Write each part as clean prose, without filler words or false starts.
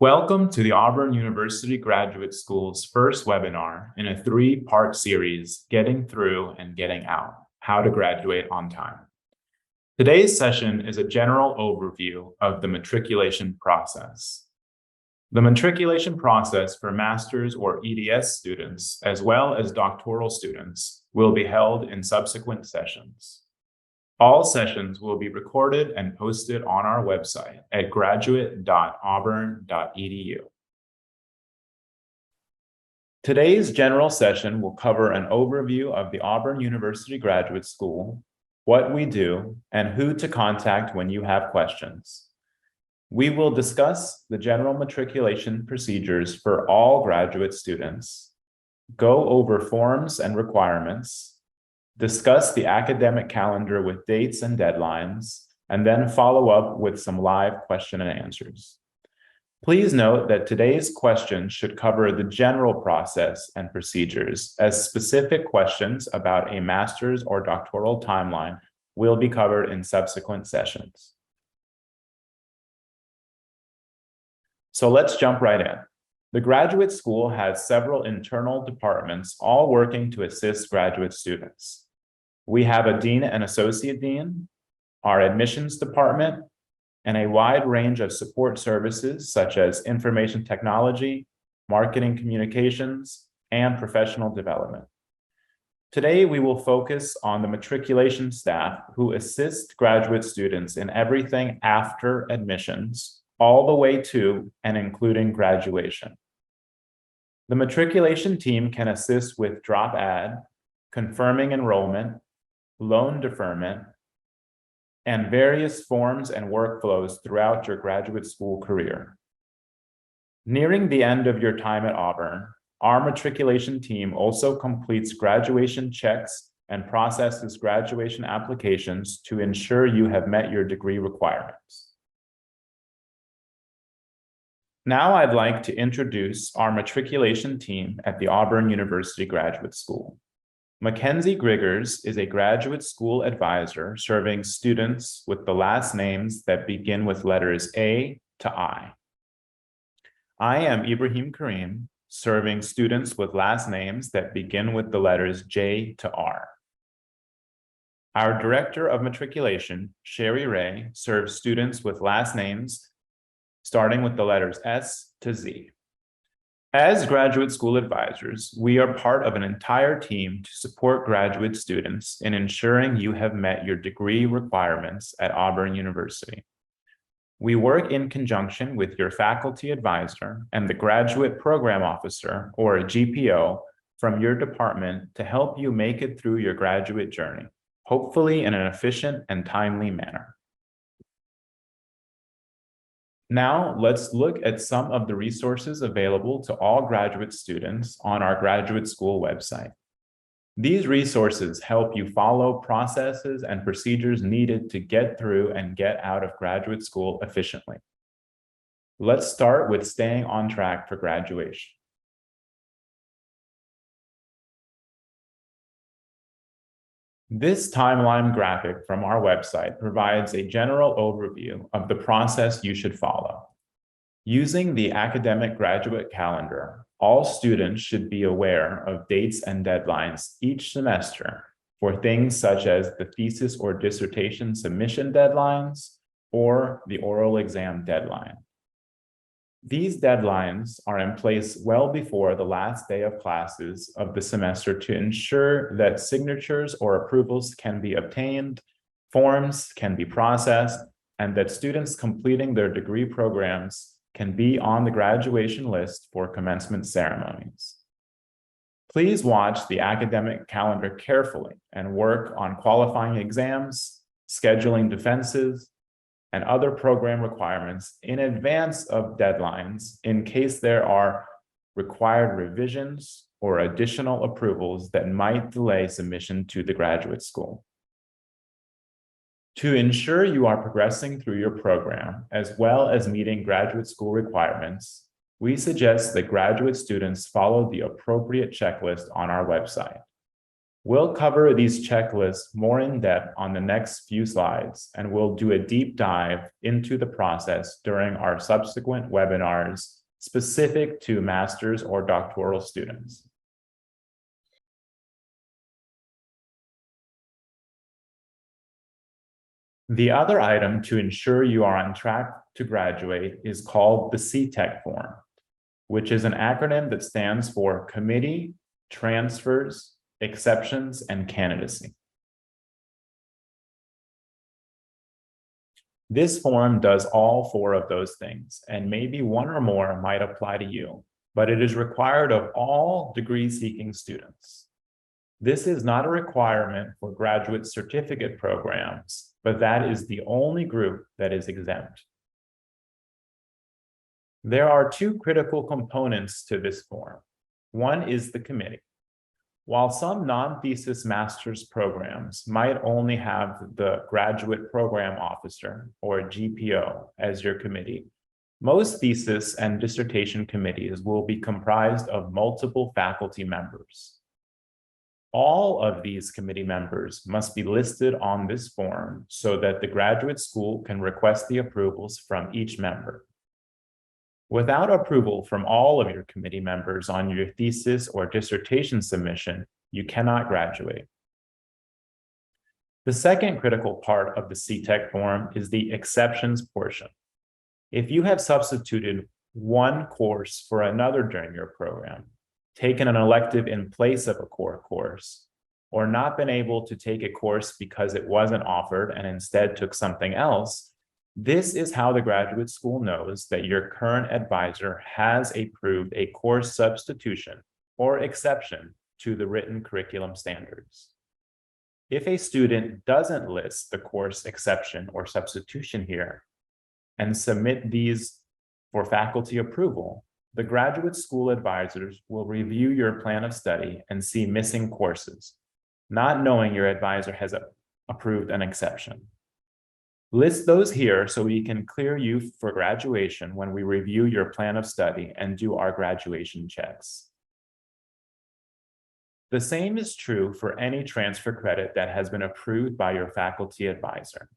Welcome to the Auburn University Graduate School's first webinar in a three-part series, Getting Through and Getting Out, How to Graduate on Time. Today's session is a general overview of the matriculation process. The matriculation process for master's or EDS students, as well as doctoral students, will be held in subsequent sessions. All sessions will be recorded and posted on our website at graduate.auburn.edu. Today's general session will cover an overview of the Auburn University Graduate School, what we do, and who to contact when you have questions. We will discuss the general matriculation procedures for all graduate students, go over forms and requirements, discuss the academic calendar with dates and deadlines, and then follow up with some live question and answers. Please note that today's questions should cover the general process and procedures, as specific questions about a master's or doctoral timeline will be covered in subsequent sessions. So let's jump right in. The graduate school has several internal departments, all working to assist graduate students. We have a dean and associate dean, our admissions department, and a wide range of support services such as information technology, marketing communications, and professional development. Today, we will focus on the matriculation staff who assist graduate students in everything after admissions, all the way to and including graduation. The matriculation team can assist with drop add, confirming enrollment, loan deferment, and various forms and workflows throughout your graduate school career. Nearing the end of your time at Auburn, our matriculation team also completes graduation checks and processes graduation applications to ensure you have met your degree requirements. Now I'd like to introduce our matriculation team at the Auburn University Graduate School. Mackenzie Griggers is a graduate school advisor serving students with the last names that begin with letters A to I. I am Ibrahim Karim, serving students with last names that begin with the letters J to R. Our Director of Matriculation, Sherry Ray, serves students with last names starting with the letters S to Z. As graduate school advisors, we are part of an entire team to support graduate students in ensuring you have met your degree requirements at Auburn University. We work in conjunction with your faculty advisor and the graduate program officer, or a GPO, from your department to help you make it through your graduate journey, hopefully in an efficient and timely manner. Now, let's look at some of the resources available to all graduate students on our graduate school website. These resources help you follow processes and procedures needed to get through and get out of graduate school efficiently. Let's start with staying on track for graduation. This timeline graphic from our website provides a general overview of the process you should follow. Using the academic graduate calendar, all students should be aware of dates and deadlines each semester for things such as the thesis or dissertation submission deadlines or the oral exam deadline. These deadlines are in place well before the last day of classes of the semester to ensure that signatures or approvals can be obtained, forms can be processed, and that students completing their degree programs can be on the graduation list for commencement ceremonies. Please watch the academic calendar carefully and work on qualifying exams, scheduling defenses, and other program requirements in advance of deadlines in case there are required revisions or additional approvals that might delay submission to the graduate school. To ensure you are progressing through your program, as well as meeting graduate school requirements, we suggest that graduate students follow the appropriate checklist on our website. We'll cover these checklists more in depth on the next few slides, and we'll do a deep dive into the process during our subsequent webinars specific to master's or doctoral students. The other item to ensure you are on track to graduate is called the CTEC form, which is an acronym that stands for Committee, Transfers, Exceptions, and Candidacy. This form does all four of those things, and maybe one or more might apply to you, but it is required of all degree-seeking students. This is not a requirement for graduate certificate programs, but that is the only group that is exempt. There are two critical components to this form. One is the committee. While some non-thesis master's programs might only have the graduate program officer, or GPO, as your committee, most thesis and dissertation committees will be comprised of multiple faculty members. All of these committee members must be listed on this form so that the graduate school can request the approvals from each member. Without approval from all of your committee members on your thesis or dissertation submission, you cannot graduate. The second critical part of the CTEC form is the exceptions portion. If you have substituted one course for another during your program, taken an elective in place of a core course, or not been able to take a course because it wasn't offered and instead took something else, this is how the graduate school knows that your current advisor has approved a course substitution or exception to the written curriculum standards. If a student doesn't list the course exception or substitution here and submit these for faculty approval, the graduate school advisors will review your plan of study and see missing courses, not knowing your advisor has approved an exception. List those here so we can clear you for graduation when we review your plan of study and do our graduation checks. The same is true for any transfer credit that has been approved by your faculty advisor.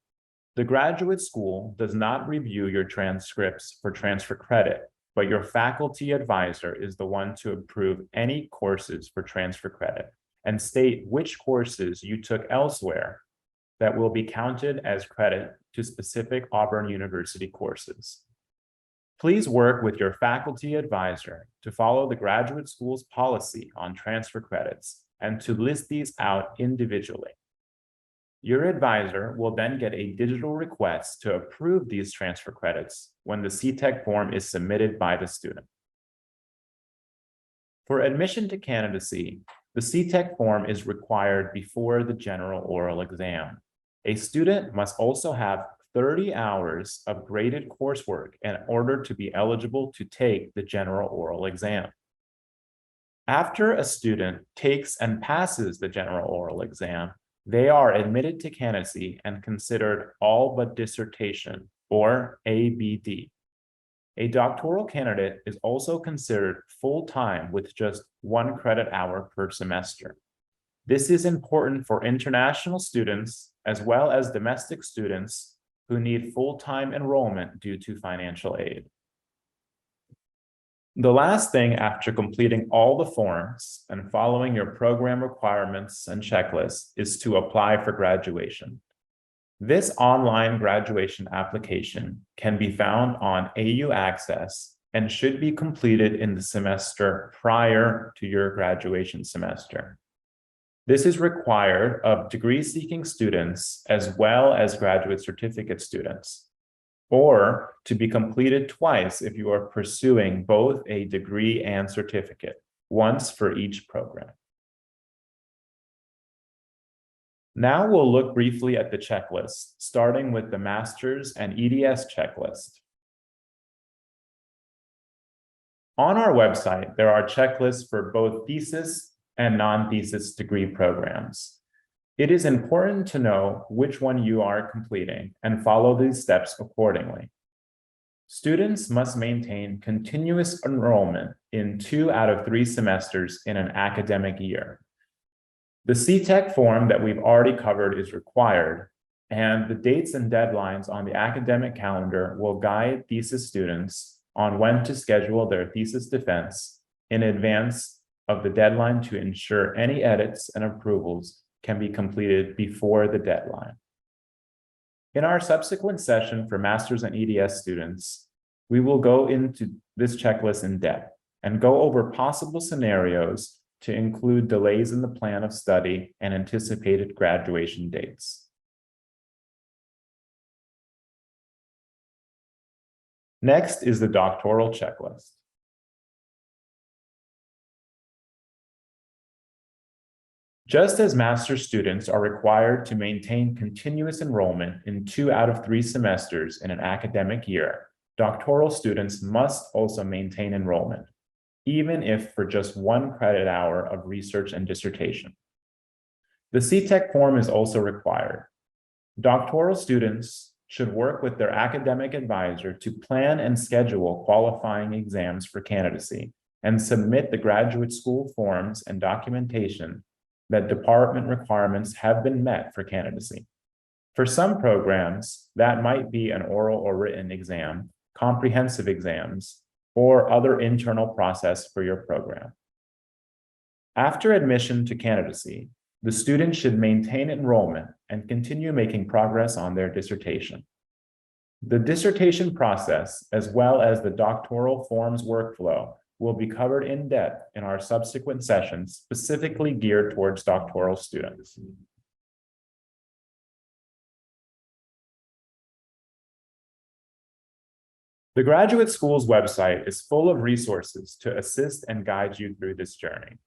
The graduate school does not review your transcripts for transfer credit, but your faculty advisor is the one to approve any courses for transfer credit and state which courses you took elsewhere that will be counted as credit to specific Auburn University courses. Please work with your faculty advisor to follow the graduate school's policy on transfer credits and to list these out individually. Your advisor will then get a digital request to approve these transfer credits when the CTEC form is submitted by the student. For admission to candidacy, the CTEC form is required before the general oral exam. A student must also have 30 hours of graded coursework in order to be eligible to take the general oral exam. After a student takes and passes the general oral exam, they are admitted to candidacy and considered all but dissertation, or ABD. A doctoral candidate is also considered full-time with just 1 credit hour per semester. This is important for international students as well as domestic students who need full-time enrollment due to financial aid. The last thing after completing all the forms and following your program requirements and checklists is to apply for graduation. This online graduation application can be found on AU Access and should be completed in the semester prior to your graduation semester. This is required of degree-seeking students as well as graduate certificate students, or to be completed twice if you are pursuing both a degree and certificate, once for each program. Now we'll look briefly at the checklist, starting with the master's and EDS checklist. On our website, there are checklists for both thesis and non-thesis degree programs. It is important to know which one you are completing and follow these steps accordingly. Students must maintain continuous enrollment in 2 out of 3 semesters in an academic year. The CTEC form that we've already covered is required, and the dates and deadlines on the academic calendar will guide thesis students on when to schedule their thesis defense in advance of the deadline to ensure any edits and approvals can be completed before the deadline. In our subsequent session for Masters and EDS students, we will go into this checklist in depth and go over possible scenarios to include delays in the plan of study and anticipated graduation dates. Next is the doctoral checklist. Just as master's students are required to maintain continuous enrollment in 2 out of 3 semesters in an academic year, doctoral students must also maintain enrollment, even if for just 1 credit hour of research and dissertation. The CTEC form is also required. Doctoral students should work with their academic advisor to plan and schedule qualifying exams for candidacy and submit the graduate school forms and documentation that department requirements have been met for candidacy. For some programs, that might be an oral or written exam, comprehensive exams, or other internal process for your program. After admission to candidacy, the student should maintain enrollment and continue making progress on their dissertation. The dissertation process, as well as the doctoral forms workflow, will be covered in depth in our subsequent sessions specifically geared towards doctoral students. The graduate school's website is full of resources to assist and guide you through this journey.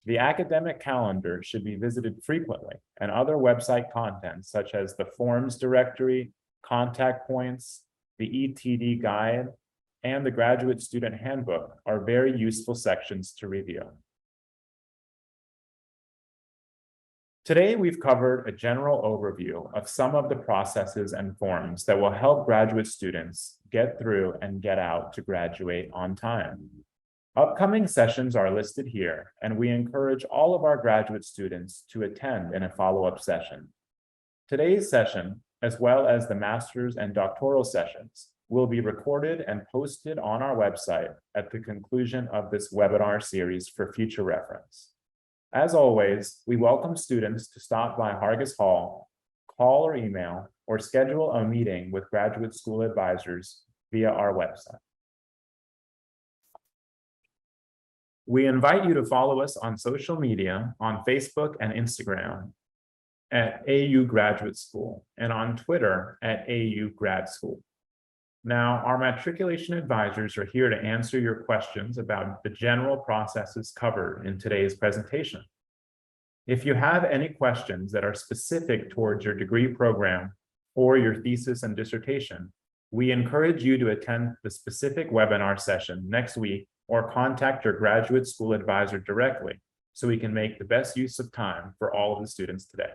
The academic calendar should be visited frequently, and other website content such as the forms directory, contact points, the ETD guide, and the graduate student handbook are very useful sections to review. Today, we've covered a general overview of some of the processes and forms that will help graduate students get through and get out to graduate on time. Upcoming sessions are listed here, and we encourage all of our graduate students to attend in a follow-up session. Today's session, as well as the master's and doctoral sessions, will be recorded and posted on our website at the conclusion of this webinar series for future reference. As always, we welcome students to stop by Hargis Hall, call or email, or schedule a meeting with graduate school advisors via our website. We invite you to follow us on social media on Facebook and Instagram at AU Graduate School and on Twitter at AU Grad School. Now, our matriculation advisors are here to answer your questions about the general processes covered in today's presentation. If you have any questions that are specific towards your degree program or your thesis and dissertation, we encourage you to attend the specific webinar session next week or contact your graduate school advisor directly so we can make the best use of time for all of the students today.